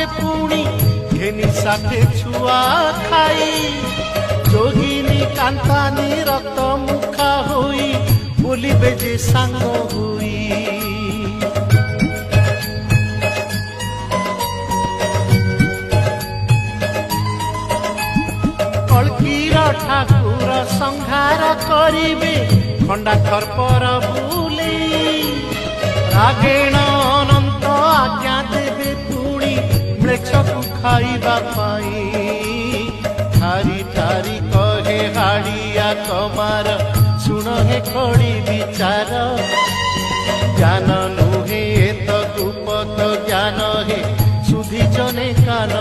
ଯେ ପୁଣି ଘେନି ଷାଠେ ଛୁଆ ଖାଇ ଯୋଗିନୀ କାନ୍ତାନି ରକ୍ତ ମୁଖା ହୋଇ ବୋଲିବେ ଯେ ସାଙ୍ଗ ହୋଇ କଳ୍କୀର ଠାକୁର ସଂହାର କରିବେ ଖଣ୍ଡା ଖର୍ପର ବୁଲେଇ ରାଗେଣ ଅନନ୍ତ ଆଜ୍ଞା ଦେବେ ପୁଣି ମ୍ଲେଚ୍ଛକୁ ଖାଇବା ପାଇଁ ଠାରି ଠାରି କହେ ହାଡ଼ିଆ କମାର ଶୁଣ ହେ କଳି ବିଚାର ଜ୍ଞାନ ନୁହେଁ ତ ଗୁପତ ଜ୍ଞାନ ହେ ସୁଧିଚନେ କାନ